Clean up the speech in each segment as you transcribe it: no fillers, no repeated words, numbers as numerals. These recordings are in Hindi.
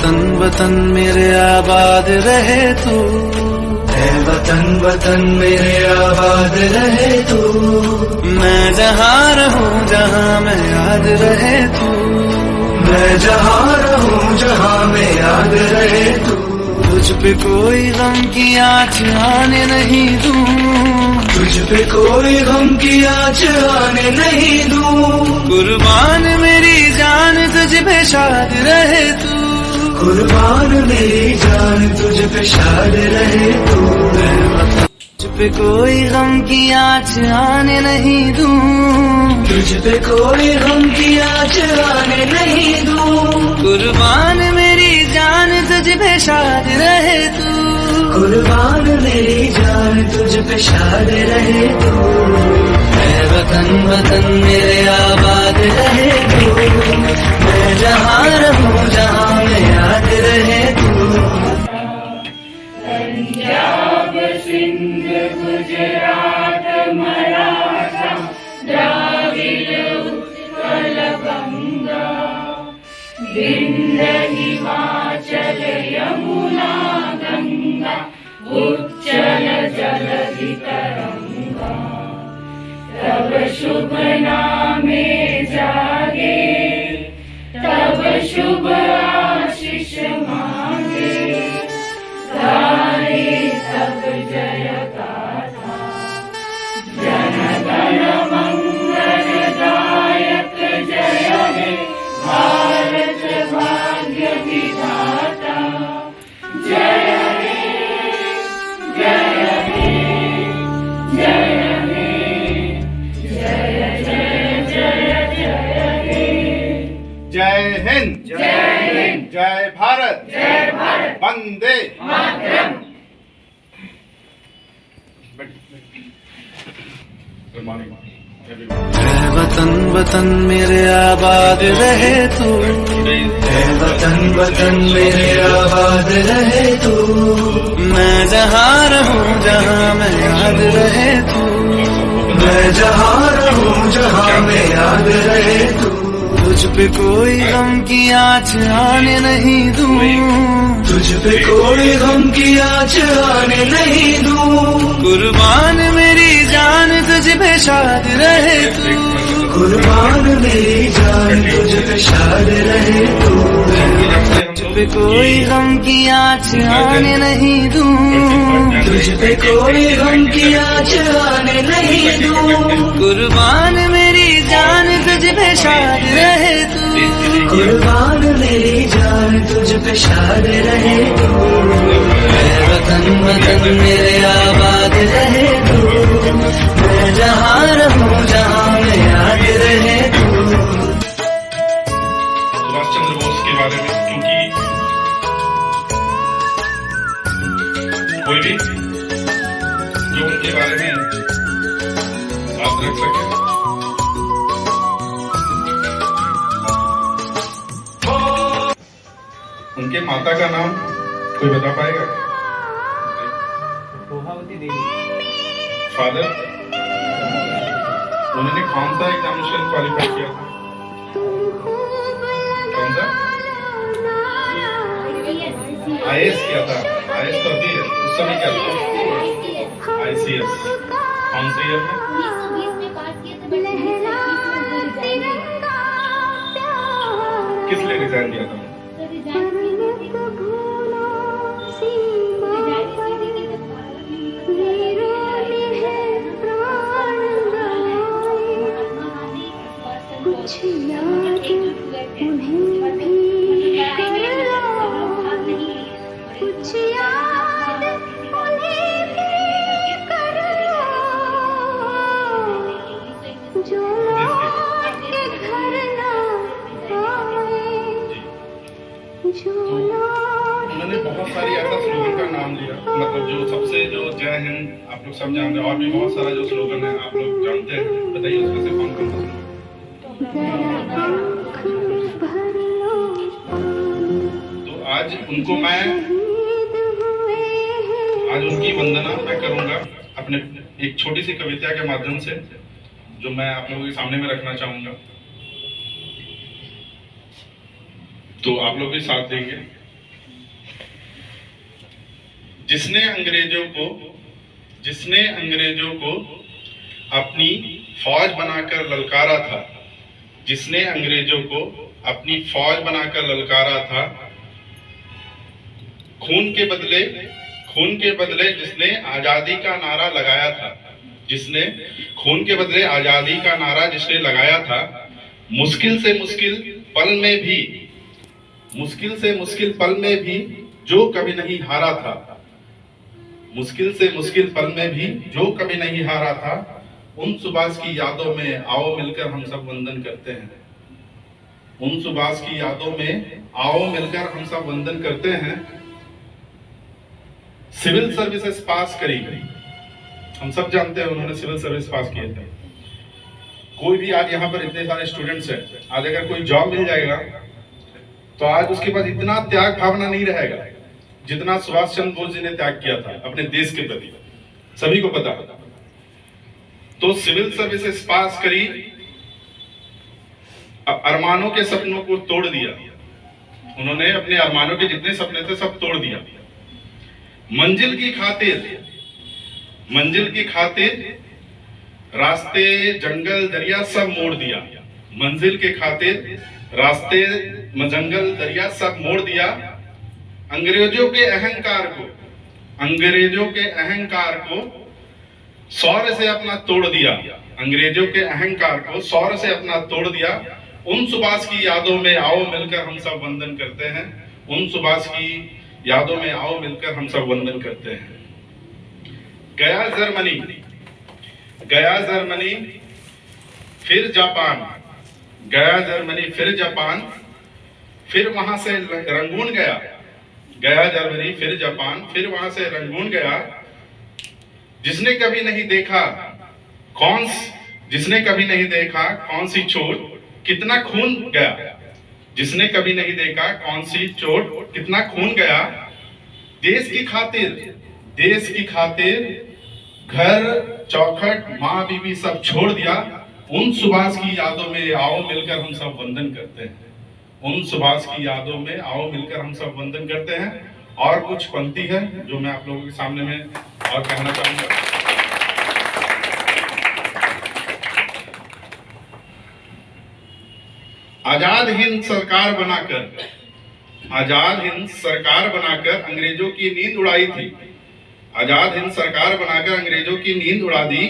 वतन वतन मेरे आबाद रहे तू, है वतन वतन मेरे आबाद रहे तू। मैं जहाँ रहूं जहाँ मैं याद रहे तू, मैं जहाँ रहूं जहाँ मैं याद रहे तू। तुझ पे कोई गम की आँच आने नहीं दूं, तुझ पे कोई गम की आँच आने नहीं दूं। कुर्बान मेरी जान तुझ पे शाद रहे तू, कुर्बान मेरी जान तुझ पे शाद रहे तू। तुझ पे कोई गम की आँच आने नहीं दूं, तुझ पे कोई गम की आँच आने नहीं दूं। कुर्बान मेरी जान तुझ पे शाद रहे तू, कुर्बान मेरी जान तुझ पे शाद रहे तू। है वतन वतन मेरे आबाद रहे तू, मैं जहाँ रहूं जहाँ मैं याद रहे तू। पंजाब सिंध गुजरात मराठा द्राविड़ उत्कल गंगा, विंध्य हिमाचल यमुना गंगा, उच्चल जलधि तरंगा। तब शुभ नामे जागे, तब शुभ आशीष मांगे, गाए तब जय गाथा। जन गण मंगल दायक जय हे भारत भाग्य विधाता। जय हे जय हे जय हे जय जय जय जय हे। जय हिंद, जय हिंद, जय भारत, जय भारत, वंदे मातरम। गुड मॉर्निंग है वतन वतन मेरे आबाद रहे तू, है वतन वतन मेरे आबाद रहे तू। मैं जहाँ रहूं जहाँ मैं याद रहे तू, मैं जहाँ रहूं जहाँ मैं याद रहे तू। तुझ पे कोई गम की आँच आने नहीं दूं, तुझ पे कोई गम की आँच आने नहीं दूं। कुर्बान मेरी जान तुझ पे शाद रहे तू, कुर्बान मेरी जान तुझ पे शाद रहे तू। तुझ पे कोई गम की आँच आने नहीं दूं, तुझ पे कोई गम की आँच आने नहीं दूं। कुर्बान मेरी जान तुझ पे शाद रहे तू, कुर्बान मेरी जान तुझ पे शाद रहे तू। है वतन वतन मेरे आबाद रहे तू, मैं जहाँ रहूं जहाँ मैं याद रहे तू। सुभाष चंद्र बोस के बारे में, क्योंकि कोई भी जो उनके बारे में बात रख सके। उनके माता का नाम कोई बता पाएगा? फादर, उन्होंने कौन सा एग्जामिनेशन क्वालिफाई किया था? कौन सा? आईएएस किया था। आईएएस तो अभी है, उस समय क्या था? आईसीएस। कौन से ईयर में? 1920 में पास किए थे, बट किस लिए रिजाइन दिया था? उन्होंने बहुत सारी ऐसा स्लोगन का नाम लिया, मतलब जो सबसे जो जय हिंद आप लोग सब जानते हैं, और भी बहुत सारा जो स्लोगन है आप लोग जानते हैं, बताइए उसमें से कौन कौन सा स्लोगन? तो आज उनको मैं, आज उनकी वंदना मैं करूंगा अपने एक छोटी सी कविता के माध्यम से, जो मैं आप लोगों के सामने में रखना चाहूंगा। तो आप लोग भी साथ देंगे। जिसने अंग्रेजों को अपनी फौज बनाकर ललकारा था, जिसने अंग्रेजों को अपनी फौज बनाकर ललकारा था, खून के बदले जिसने आजादी का नारा लगाया था, जिसने खून के बदले आजादी का नारा जिसने लगाया था, मुश्किल से मुश्किल पल में भी जो कभी नहीं हारा था, मुश्किल से मुश्किल पल में भी जो कभी नहीं हारा था, उन सुभाष की यादों में आओ मिलकर हम सब वंदन करते हैं। उन सुभाष की यादों में आओ मिलकर हम सब वंदन करते हैं। सिविल सर्विसेज पास करी, हम सब जानते हैं उन्होंने सिविल सर्विस पास किए थे। कोई भी आज यहाँ पर इतने सारे स्टूडेंट्स हैं, आज अगर कोई जॉब मिल जाएगा तो आज उसके पास इतना त्याग भावना नहीं रहेगा जितना सुभाष चंद्र बोस जी ने त्याग किया था अपने देश के प्रति, सभी को पता है। तो सिविल सर्विसेज पास करी, अरमानों के सपनों को तोड़ दिया, उन्होंने अपने अरमानों के जितने सपने थे सब तोड़ दिया। मंजिल की खातिर रास्ते जंगल दरिया सब मोड़ दिया, मंजिल के खातिर रास्ते जंगल दरिया सब मोड़ दिया। अंग्रेजों के अहंकार को सौर्य से अपना तोड़ दिया, अंग्रेजों के अहंकार को सौर्य से अपना तोड़ दिया। उन सुभाष की यादों में आओ मिलकर हम सब वंदन करते हैं, उन सुभाष की यादों में आओ मिलकर हम सब वंदन करते हैं। गया जर्मनी फिर जापान, गया जर्मनी फिर जापान, फिर वहां से रंगून गया, गया जर्मनी फिर जापान, फिर वहां से रंगून गया। जिसने कभी नहीं देखा कौन सी चोट कितना खून गया, जिसने कभी नहीं देखा कौन सी चोट कितना खून गया। देश की खातिर घर चौखट माँ बीबी सब छोड़ दिया। उन सुभाष की यादों में आओ मिलकर हम सब वंदन करते हैं, उन सुभाष की यादों में आओ मिलकर हम सब वंदन करते हैं। और कुछ पंक्ति है जो मैं आप लोगों के सामने में और कहना चाहूंगा। आजाद हिंद सरकार बनाकर अंग्रेजों की नींद उड़ाई थी, आजाद हिंद सरकार बनाकर अंग्रेजों की नींद उड़ा दी।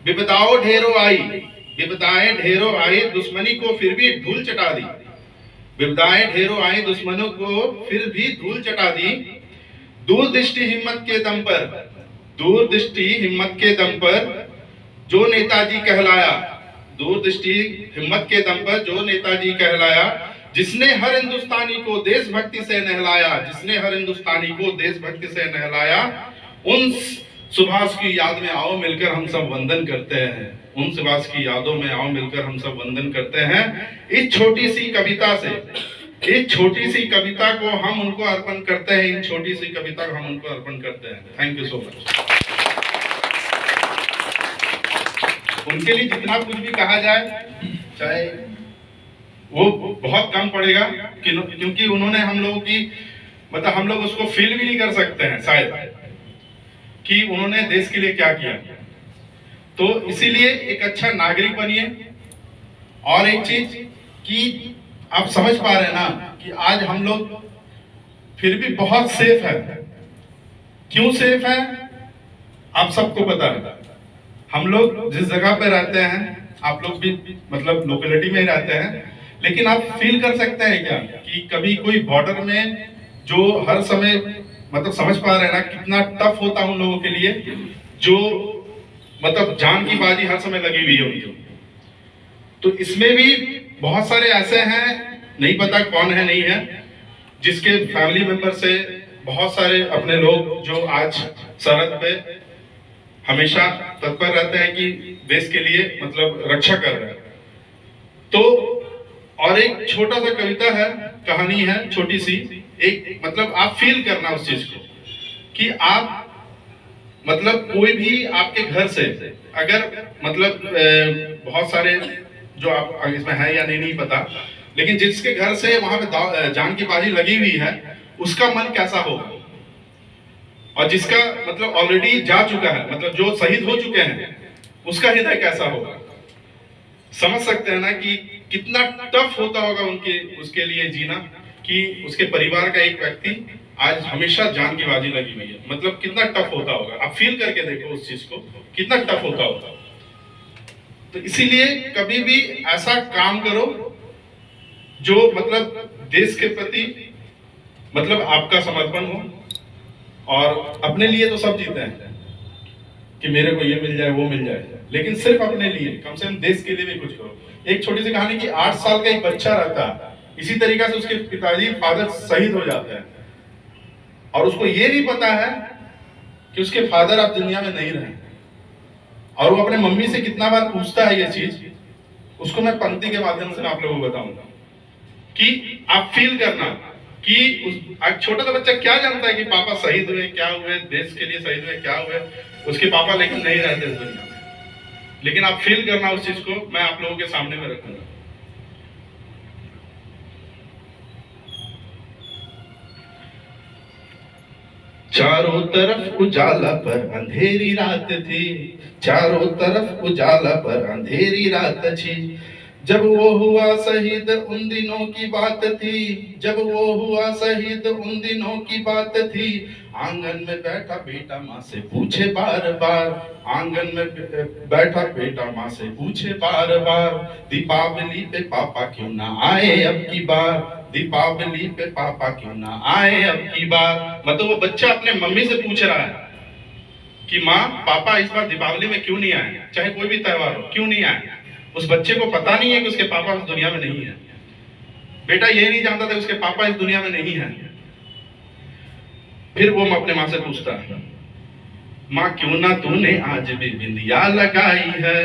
विपदाएं ढेरों आई दुश्मनी को फिर भी धूल चटा दी, विपदाएं ढेरों आई दुश्मनों को फिर भी धूल चटा दी। दूरदृष्टि हिम्मत के दम पर जो नेताजी कहलाया, दूरदृष्टि हिम्मत के दम पर जो नेताजी कहलाया। जिसने हर हिंदुस्तानी को देशभक्ति से नहलाया, जिसने हर हिंदुस्तानी को देशभक्ति से नहलाया। उन सुभाष की याद में आओ मिलकर हम सब वंदन करते हैं, उन सुभाष की यादों में आओ मिलकर हम सब वंदन करते हैं। इस छोटी सी कविता को हम उनको अर्पण करते हैं, इन छोटी सी कविता को हम उनको अर्पण करते हैं। Thank you so much. उनके लिए जितना कुछ भी कहा जाए चाहे वो बहुत कम पड़ेगा, क्योंकि उन्होंने हम लोगों की मतलब हम लोग उसको फील भी नहीं कर सकते हैं शायद कि उन्होंने देश के लिए क्या किया। तो इसीलिए एक अच्छा नागरिक बनिए। और एक चीज कि आप समझ पा रहे हैं ना कि आज हम लोग फिर भी बहुत सेफ है। क्यों सेफ है आप सबको पता है। हम लोग जिस जगह पे रहते हैं, आप लोग भी मतलब लोकेलिटी में ही रहते हैं, लेकिन आप फील कर सकते हैं क्या कि कभी कोई बॉर्डर में जो हर समय मतलब समझ पा रहे हैं ना कितना टफ होता है उन लोगों के लिए, जो मतलब जान की बाजी हर समय लगी हुई है उनकी। तो इसमें भी बहुत सारे ऐसे हैं, नहीं पता कौन है नहीं है, जिसके फैमिली मेंबर से बहुत सारे अपने लोग जो आज सरहद पे हमेशा तत्पर रहते हैं कि देश के लिए मतलब रक्षा कर रहे हैं। तो और एक छोटा सा कविता है, कहानी है छोटी सी, एक मतलब आप फील करना उस चीज को कि आप मतलब कोई भी आपके घर से अगर मतलब बहुत सारे जो आप इसमें है या नहीं पता, लेकिन जिसके घर से वहां पे जान की बाजी लगी हुई है उसका मन कैसा होगा। और जिसका मतलब ऑलरेडी जा चुका है, मतलब जो शहीद हो चुके हैं, उसका हृदय कैसा होगा। समझ सकते हैं ना कि कितना टफ होता होगा उनके उसके लिए जीना, कि उसके परिवार का एक व्यक्ति आज हमेशा जान की बाजी लगी हुई है, मतलब कितना टफ होता होगा। आप फील करके देखो उस चीज को, कितना टफ होता होगा। तो इसीलिए कभी भी ऐसा काम करो जो मतलब देश के प्रति मतलब आपका समर्पण हो, और अपने लिए तो सब जीते हैं कि मेरे को ये मिल जाए वो मिल जाए, लेकिन सिर्फ अपने लिए, कम से कम देश के लिए भी कुछ करो। एक छोटी सी कहानी कि 8 साल का एक बच्चा रहता है, इसी तरीके से उसके पिताजी फादर शहीद हो जाते हैं, और उसको ये नहीं पता है कि उसके फादर अब दुनिया में नहीं रहे, और वो अपने मम्मी से कितना बार पूछता है ये चीज। उसको मैं पंक्ति के माध्यम से आप लोगों को बताऊंगा कि आप फील करना कि एक छोटा सा बच्चा क्या जानता है कि पापा शहीद हुए, क्या हुए, देश के लिए शहीद हुए, क्या हुए, उसके पापा लेकिन नहीं रहते इस दुनिया में। लेकिन आप फील करना उस चीज को, मैं आप लोगों के सामने में रखूंगा। चारों तरफ उजाला पर अंधेरी रात थी, चारों तरफ उजाला पर अंधेरी रात थी, जब वो हुआ शहीद उन दिनों की बात थी, जब वो हुआ शहीद उन दिनों की बात थी। आंगन में बैठा बेटा माँ से पूछे बार बार, आंगन में बैठा बेटा माँ से पूछे बार बार, दीपावली पे पापा क्यों ना आए अब की बार, दीपावली पे पापा क्यों ना आए अब की बार। मतलब वो बच्चा अपने मम्मी से पूछ रहा है कि माँ पापा इस बार दीपावली में क्यों नहीं आए, चाहे कोई भी त्योहार हो, क्यों नहीं आए। उस बच्चे को पता नहीं है कि उसके पापा इस दुनिया में नहीं है। बेटा ये नहीं जानता था उसके पापा इस दुनिया में नहीं है। फिर वो अपने माँ से पूछता है, माँ क्यों ना तूने आज भी बिंदिया लगाई है,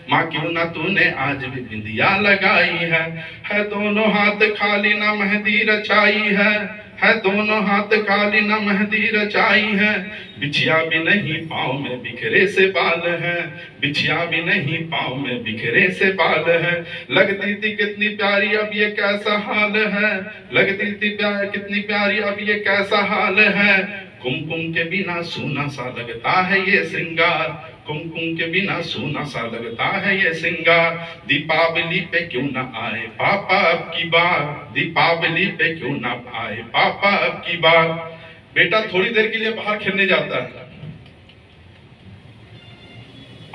माँ क्यों ना तूने आज भी बिंदिया लगाई है दोनों हाथ खाली ना मेहंदी रचाई है दोनों हाथ खाली ना मेहंदी रचाई है, बिछिया भी नहीं पाँव में बिखरे से बाल है, बिछिया भी नहीं पाँव में बिखरे से बाल है, लगती थी कितनी प्यारी अब ये कैसा हाल है, लगती थी कितनी प्यारी अब ये कैसा हाल है, कुमकुम के बिना सूना सा लगता है ये श्रृंगार, कुमकुम के बिना सूना सा लगता है ये श्रृंगार, दीपावली पे क्यों ना आए पापा अब की बार, दीपावली पे क्यों ना आए पापा अब की बार। बेटा थोड़ी देर के लिए बाहर खेलने जाता है,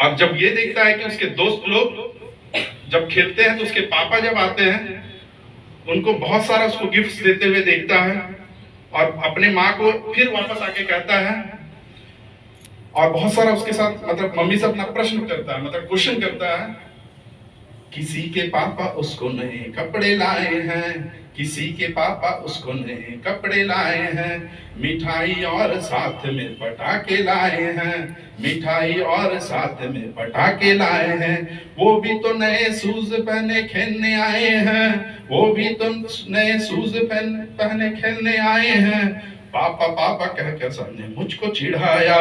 अब जब ये देखता है कि उसके दोस्त लोग जब खेलते हैं तो उसके पापा जब आते हैं उनको बहुत सारा उसको गिफ्ट्स देते हुए देखता है, और अपने माँ को फिर वापस आके कहता है, और बहुत सारा उसके साथ मतलब मम्मी से अपना प्रश्न करता है, मतलब क्वेश्चन करता है, किसी के पापा उसको नए कपड़े लाए हैं, किसी के पापा उसको नए कपड़े लाए हैं, मिठाई और साथ में पटाखे लाए हैं, मिठाई और साथ में पटाखे लाए हैं, वो भी तो नए शूज पहने खेलने आए हैं, वो भी तो नए शूज पहने खेलने आए हैं, पापा पापा कहकर सबने मुझको चिढ़ाया,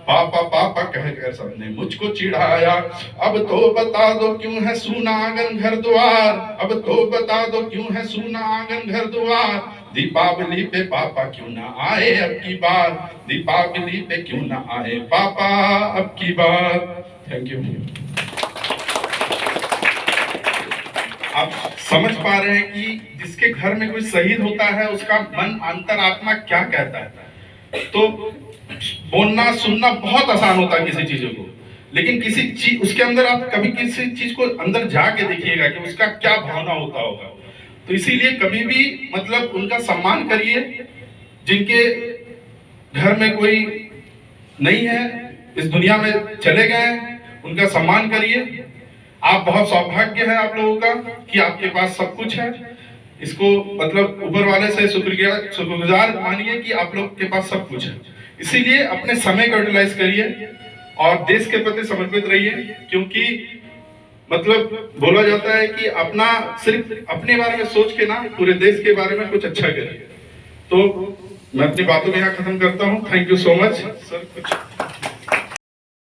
पापा पापा कहकर सबने मुझको चिढ़ाया, अब तो बता दो क्यों है सूना आंगन घर द्वार, अब तो बता दो क्यों है सूना आंगन घर द्वार, दीपावली पे पापा क्यों ना आए अब की बार, दीपावली पे क्यों ना आए पापा अब की बार। Thank you. आप समझ पा रहे हैं कि जिसके घर में कोई शहीद होता है उसका मन अंतरात्मा क्या कहता है। तो बोलना सुनना बहुत आसान होता है किसी चीजों को, लेकिन किसी चीज उसके अंदर आप कभी किसी चीज को अंदर जाके देखिएगा कि उसका क्या भावना होता होगा। तो इसीलिए कभी भी मतलब उनका सम्मान करिए, जिनके घर में कोई नहीं है, इस दुनिया में चले गए, उनका सम्मान करिए। आप बहुत सौभाग्य है आप लोगों का कि आपके पास सब कुछ है। इसको मतलब ऊपर वाले से शुक्रगुजार मानिए कि आप लोग के पास सब कुछ है। इसीलिए अपने समय को यूटिलाइज करिए और देश के प्रति समर्पित रहिए, क्योंकि मतलब बोला जाता है कि अपना सिर्फ अपने बारे में सोच के ना पूरे देश के बारे में कुछ अच्छा करिए। तो मैं अपनी बातों में यहाँ खत्म करता हूँ। Thank you so much sir. कुछ